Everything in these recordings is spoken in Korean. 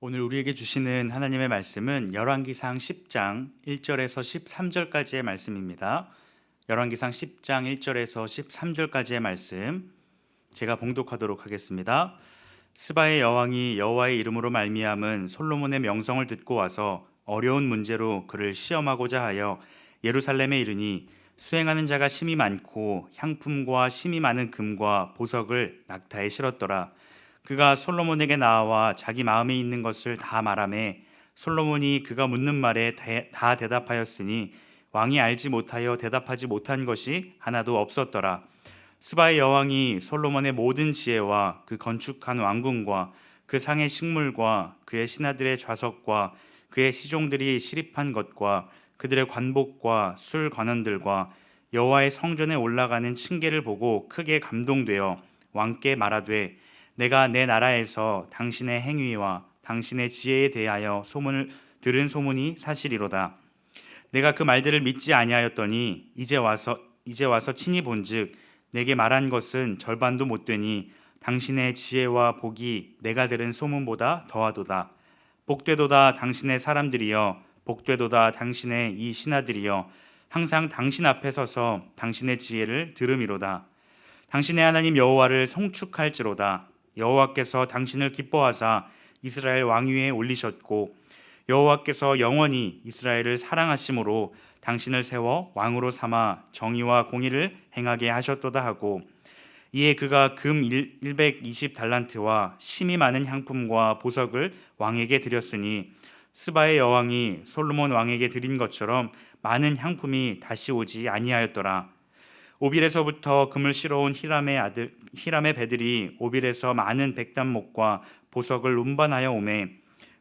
오늘 우리에게 주시는 하나님의 말씀은 열왕기상 10장 1절에서 13절까지의 말씀입니다. 열왕기상 10장 1절에서 13절까지의 말씀 제가 봉독하도록 하겠습니다. 스바의 여왕이 여호와의 이름으로 말미암은 솔로몬의 명성을 듣고 와서 어려운 문제로 그를 시험하고자 하여 예루살렘에 이르니 수행하는 자가 심히 많고 향품과 심히 많은 금과 보석을 낙타에 실었더라. 그가 솔로몬에게 나와 자기 마음에 있는 것을 다 말하매 솔로몬이 그가 묻는 말에 다 대답하였으니 왕이 알지 못하여 대답하지 못한 것이 하나도 없었더라. 스바의 여왕이 솔로몬의 모든 지혜와 그 건축한 왕궁과 그 상의 식물과 그의 신하들의 좌석과 그의 시종들이 시립한 것과 그들의 관복과 술 관원들과 여호와의 성전에 올라가는 층계를 보고 크게 감동되어 왕께 말하되 내가 내 나라에서 당신의 행위와 당신의 지혜에 대하여 소문을 들은 소문이 사실이로다. 내가 그 말들을 믿지 아니하였더니 이제 와서 친히 본즉 내게 말한 것은 절반도 못 되니 당신의 지혜와 복이 내가 들은 소문보다 더하도다. 복되도다 당신의 사람들이여, 복되도다 당신의 이 신하들이여, 항상 당신 앞에 서서 당신의 지혜를 들음이로다. 당신의 하나님 여호와를 송축할지로다. 여호와께서 당신을 기뻐하사 이스라엘 왕위에 올리셨고 여호와께서 영원히 이스라엘을 사랑하심으로 당신을 세워 왕으로 삼아 정의와 공의를 행하게 하셨도다 하고, 이에 그가 금 120달란트와 심히 많은 향품과 보석을 왕에게 드렸으니 스바의 여왕이 솔로몬 왕에게 드린 것처럼 많은 향품이 다시 오지 아니하였더라. 오빌에서부터 금을 실어온 히람의 배들이 오빌에서 많은 백단목과 보석을 운반하여 오매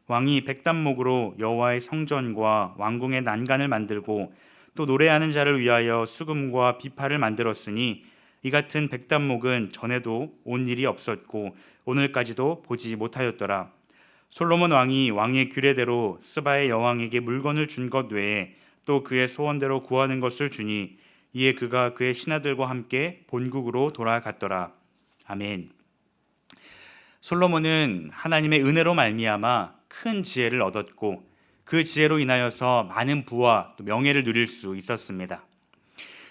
왕이 백단목으로 여호와의 성전과 왕궁의 난간을 만들고 또 노래하는 자를 위하여 수금과 비파를 만들었으니 이 같은 백단목은 전에도 온 일이 없었고 오늘까지도 보지 못하였더라. 솔로몬 왕이 왕의 규례대로 스바의 여왕에게 물건을 준 것 외에 또 그의 소원대로 구하는 것을 주니 이에 그가 그의 신하들과 함께 본국으로 돌아갔더라. 아멘. 솔로몬은 하나님의 은혜로 말미암아 큰 지혜를 얻었고 그 지혜로 인하여서 많은 부와 또 명예를 누릴 수 있었습니다.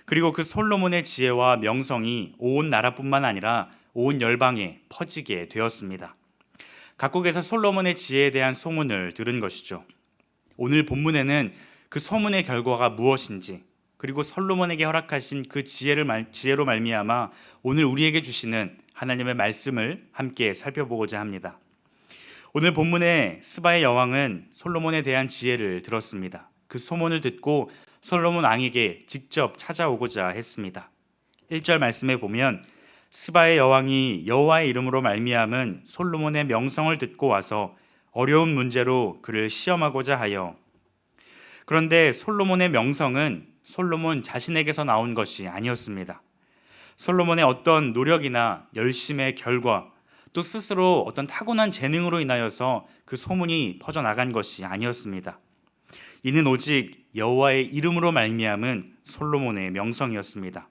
그리고 그 솔로몬의 지혜와 명성이 온 나라뿐만 아니라 온 열방에 퍼지게 되었습니다. 각국에서 솔로몬의 지혜에 대한 소문을 들은 것이죠. 오늘 본문에는 그 소문의 결과가 무엇인지, 그리고 솔로몬에게 허락하신 그 지혜로 말미암아 오늘 우리에게 주시는 하나님의 말씀을 함께 살펴보고자 합니다. 오늘 본문에 스바의 여왕은 솔로몬에 대한 지혜를 들었습니다. 그 소문을 듣고 솔로몬 왕에게 직접 찾아오고자 했습니다. 1절 말씀에 보면 스바의 여왕이 여호와의 이름으로 말미암은 솔로몬의 명성을 듣고 와서 어려운 문제로 그를 시험하고자 하여. 그런데 솔로몬의 명성은 솔로몬 자신에게서 나온 것이 아니었습니다. 솔로몬의 어떤 노력이나 열심의 결과, 또 스스로 어떤 타고난 재능으로 인하여서 그 소문이 퍼져나간 것이 아니었습니다. 이는 오직 여호와의 이름으로 말미암은 솔로몬의 명성이었습니다.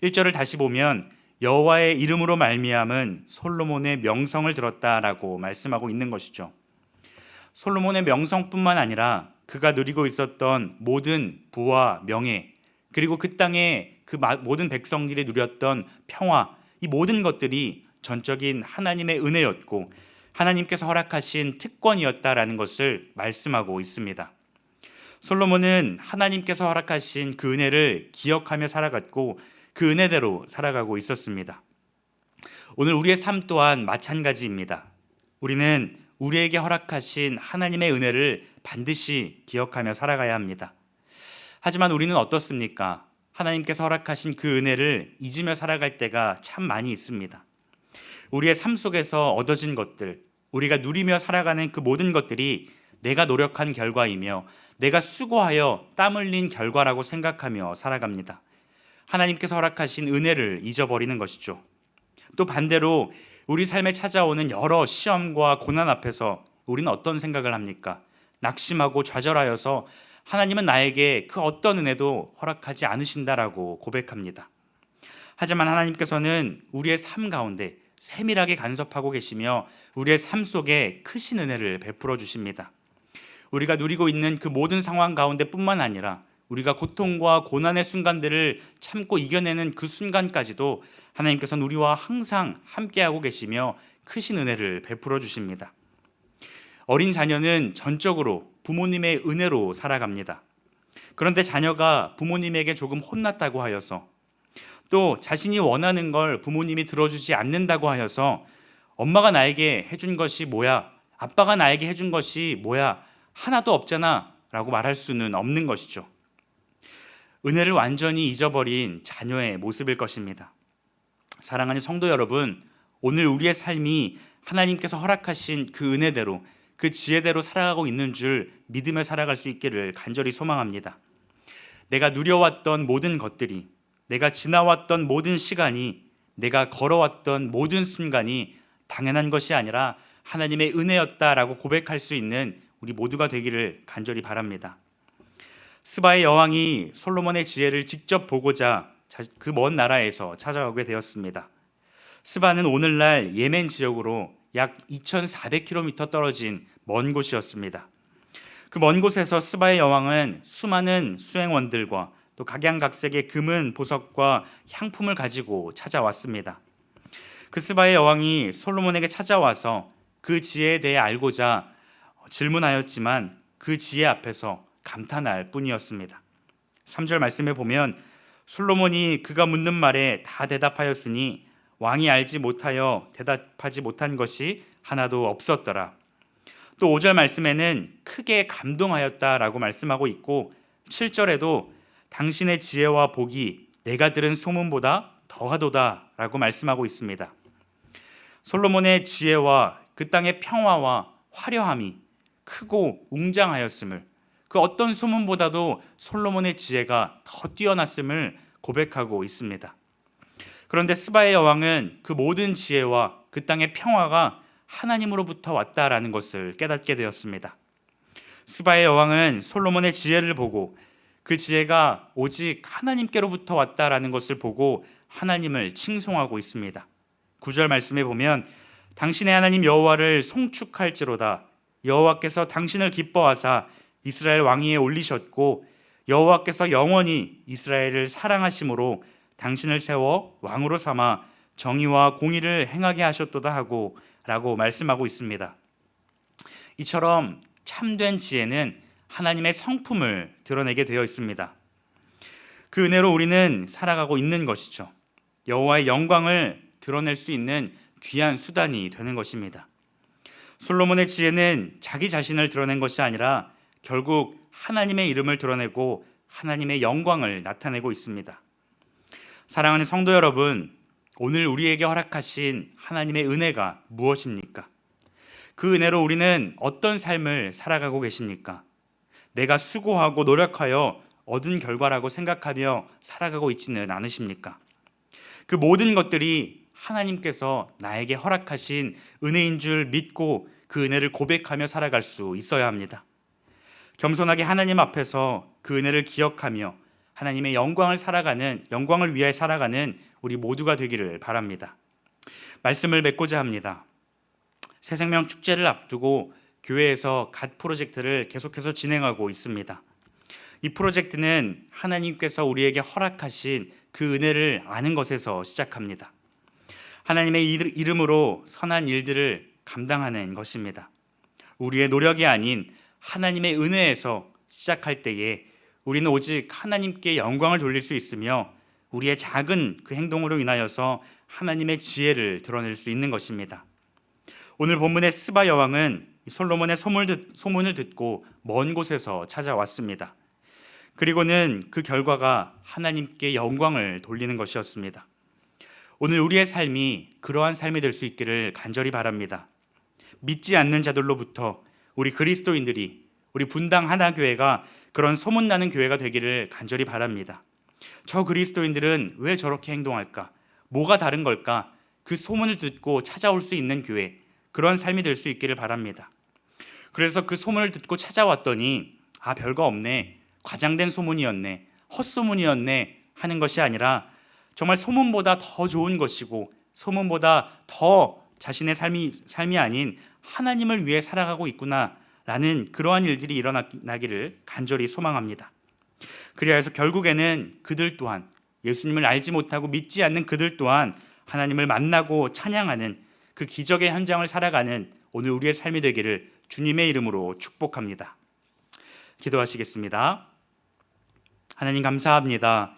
1절을 다시 보면 여호와의 이름으로 말미암은 솔로몬의 명성을 들었다라고 말씀하고 있는 것이죠. 솔로몬의 명성뿐만 아니라 그가 누리고 있었던 모든 부와 명예, 그리고 그 땅에 그 모든 백성들이 누렸던 평화, 이 모든 것들이 전적인 하나님의 은혜였고 하나님께서 허락하신 특권이었다라는 것을 말씀하고 있습니다. 솔로몬은 하나님께서 허락하신 그 은혜를 기억하며 살아갔고 그 은혜대로 살아가고 있었습니다. 오늘 우리의 삶 또한 마찬가지입니다. 우리는 우리에게 허락하신 하나님의 은혜를 반드시 기억하며 살아가야 합니다. 하지만 우리는 어떻습니까? 하나님께서 허락하신 그 은혜를 잊으며 살아갈 때가 참 많이 있습니다. 우리의 삶 속에서 얻어진 것들, 우리가 누리며 살아가는 그 모든 것들이 내가 노력한 결과이며 내가 수고하여 땀 흘린 결과라고 생각하며 살아갑니다. 하나님께서 허락하신 은혜를 잊어버리는 것이죠. 또 반대로 우리 삶에 찾아오는 여러 시험과 고난 앞에서 우리는 어떤 생각을 합니까? 낙심하고 좌절하여서 하나님은 나에게 그 어떤 은혜도 허락하지 않으신다라고 고백합니다. 하지만 하나님께서는 우리의 삶 가운데 세밀하게 간섭하고 계시며 우리의 삶 속에 크신 은혜를 베풀어 주십니다. 우리가 누리고 있는 그 모든 상황 가운데뿐만 아니라 우리가 고통과 고난의 순간들을 참고 이겨내는 그 순간까지도 하나님께서는 우리와 항상 함께하고 계시며 크신 은혜를 베풀어 주십니다. 어린 자녀는 전적으로 부모님의 은혜로 살아갑니다. 그런데 자녀가 부모님에게 조금 혼났다고 하여서, 또 자신이 원하는 걸 부모님이 들어주지 않는다고 하여서 엄마가 나에게 해준 것이 뭐야? 아빠가 나에게 해준 것이 뭐야? 하나도 없잖아 라고 말할 수는 없는 것이죠. 은혜를 완전히 잊어버린 자녀의 모습일 것입니다. 사랑하는 성도 여러분, 오늘 우리의 삶이 하나님께서 허락하신 그 은혜대로, 그 지혜대로 살아가고 있는 줄 믿으며 살아갈 수 있기를 간절히 소망합니다. 내가 누려왔던 모든 것들이, 내가 지나왔던 모든 시간이, 내가 걸어왔던 모든 순간이 당연한 것이 아니라 하나님의 은혜였다라고 고백할 수 있는 우리 모두가 되기를 간절히 바랍니다. 스바의 여왕이 솔로몬의 지혜를 직접 보고자 그 먼 나라에서 찾아오게 되었습니다. 스바는 오늘날 예멘 지역으로 약 2,400km 떨어진 먼 곳이었습니다. 그 먼 곳에서 스바의 여왕은 수많은 수행원들과 또 각양각색의 금은 보석과 향품을 가지고 찾아왔습니다. 그 스바의 여왕이 솔로몬에게 찾아와서 그 지혜에 대해 알고자 질문하였지만 그 지혜 앞에서 감탄할 뿐이었습니다. 3절 말씀에 보면 솔로몬이 그가 묻는 말에 다 대답하였으니 왕이 알지 못하여 대답하지 못한 것이 하나도 없었더라. 또 5절 말씀에는 크게 감동하였다라고 말씀하고 있고 7절에도 당신의 지혜와 복이 내가 들은 소문보다 더하도다라고 말씀하고 있습니다. 솔로몬의 지혜와 그 땅의 평화와 화려함이 크고 웅장하였음을, 그 어떤 소문보다도 솔로몬의 지혜가 더 뛰어났음을 고백하고 있습니다. 그런데 스바의 여왕은 그 모든 지혜와 그 땅의 평화가 하나님으로부터 왔다라는 것을 깨닫게 되었습니다. 스바의 여왕은 솔로몬의 지혜를 보고 그 지혜가 오직 하나님께로부터 왔다라는 것을 보고 하나님을 칭송하고 있습니다. 9절 말씀에 보면 당신의 하나님 여호와를 송축할지로다. 여호와께서 당신을 기뻐하사 이스라엘 왕위에 올리셨고 여호와께서 영원히 이스라엘을 사랑하심으로 당신을 세워 왕으로 삼아 정의와 공의를 행하게 하셨도다 하고 라고 말씀하고 있습니다. 이처럼 참된 지혜는 하나님의 성품을 드러내게 되어 있습니다. 그 은혜로 우리는 살아가고 있는 것이죠. 여호와의 영광을 드러낼 수 있는 귀한 수단이 되는 것입니다. 솔로몬의 지혜는 자기 자신을 드러낸 것이 아니라 결국 하나님의 이름을 드러내고 하나님의 영광을 나타내고 있습니다. 사랑하는 성도 여러분, 오늘 우리에게 허락하신 하나님의 은혜가 무엇입니까? 그 은혜로 우리는 어떤 삶을 살아가고 계십니까? 내가 수고하고 노력하여 얻은 결과라고 생각하며 살아가고 있지는 않으십니까? 그 모든 것들이 하나님께서 나에게 허락하신 은혜인 줄 믿고 그 은혜를 고백하며 살아갈 수 있어야 합니다. 겸손하게 하나님 앞에서 그 은혜를 기억하며 하나님의 영광을 위하여 살아가는 우리 모두가 되기를 바랍니다. 말씀을 맺고자 합니다. 새생명 축제를 앞두고 교회에서 갓 프로젝트를 계속해서 진행하고 있습니다. 이 프로젝트는 하나님께서 우리에게 허락하신 그 은혜를 아는 것에서 시작합니다. 하나님의 이름으로 선한 일들을 감당하는 것입니다. 우리의 노력이 아닌 하나님의 은혜에서 시작할 때에 우리는 오직 하나님께 영광을 돌릴 수 있으며 우리의 작은 그 행동으로 인하여서 하나님의 지혜를 드러낼 수 있는 것입니다. 오늘 본문의 스바 여왕은 솔로몬의 소문을 듣고 먼 곳에서 찾아왔습니다. 그리고는 그 결과가 하나님께 영광을 돌리는 것이었습니다. 오늘 우리의 삶이 그러한 삶이 될 수 있기를 간절히 바랍니다. 믿지 않는 자들로부터 우리 그리스도인들이, 우리 분당 하나교회가 그런 소문나는 교회가 되기를 간절히 바랍니다. 저 그리스도인들은 왜 저렇게 행동할까? 뭐가 다른 걸까? 그 소문을 듣고 찾아올 수 있는 교회, 그런 삶이 될 수 있기를 바랍니다. 그래서 그 소문을 듣고 찾아왔더니 별거 없네, 과장된 소문이었네, 헛소문이었네 하는 것이 아니라 정말 소문보다 더 좋은 것이고 소문보다 더 자신의 삶이 아닌 하나님을 위해 살아가고 있구나라는 그러한 일들이 일어나기를 간절히 소망합니다. 그래야 해서 결국에는 그들 또한 예수님을 알지 못하고 믿지 않는 그들 또한 하나님을 만나고 찬양하는 그 기적의 현장을 살아가는 오늘 우리의 삶이 되기를 주님의 이름으로 축복합니다. 기도하시겠습니다. 하나님 감사합니다.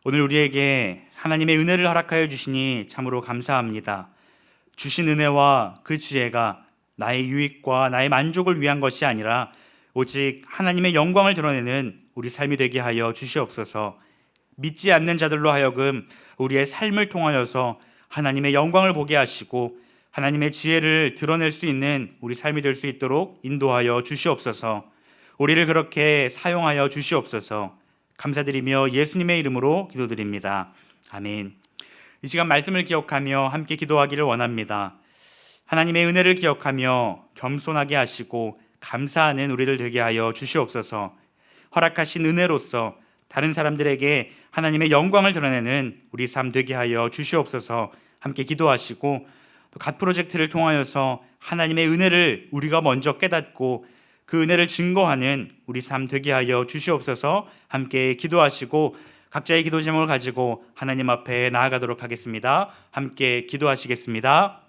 오늘 우리에게 하나님의 은혜를 허락하여 주시니 참으로 감사합니다. 주신 은혜와 그 지혜가 나의 유익과 나의 만족을 위한 것이 아니라 오직 하나님의 영광을 드러내는 우리 삶이 되게 하여 주시옵소서. 믿지 않는 자들로 하여금 우리의 삶을 통하여서 하나님의 영광을 보게 하시고 하나님의 지혜를 드러낼 수 있는 우리 삶이 될 수 있도록 인도하여 주시옵소서. 우리를 그렇게 사용하여 주시옵소서. 감사드리며 예수님의 이름으로 기도드립니다. 아멘. 이 시간 말씀을 기억하며 함께 기도하기를 원합니다. 하나님의 은혜를 기억하며 겸손하게 하시고 감사하는 우리들 되게 하여 주시옵소서. 허락하신 은혜로서 다른 사람들에게 하나님의 영광을 드러내는 우리 삶 되게 하여 주시옵소서. 함께 기도하시고 또 갓 프로젝트를 통하여서 하나님의 은혜를 우리가 먼저 깨닫고 그 은혜를 증거하는 우리 삶 되게 하여 주시옵소서. 함께 기도하시고 각자의 기도 제목을 가지고 하나님 앞에 나아가도록 하겠습니다. 함께 기도하시겠습니다.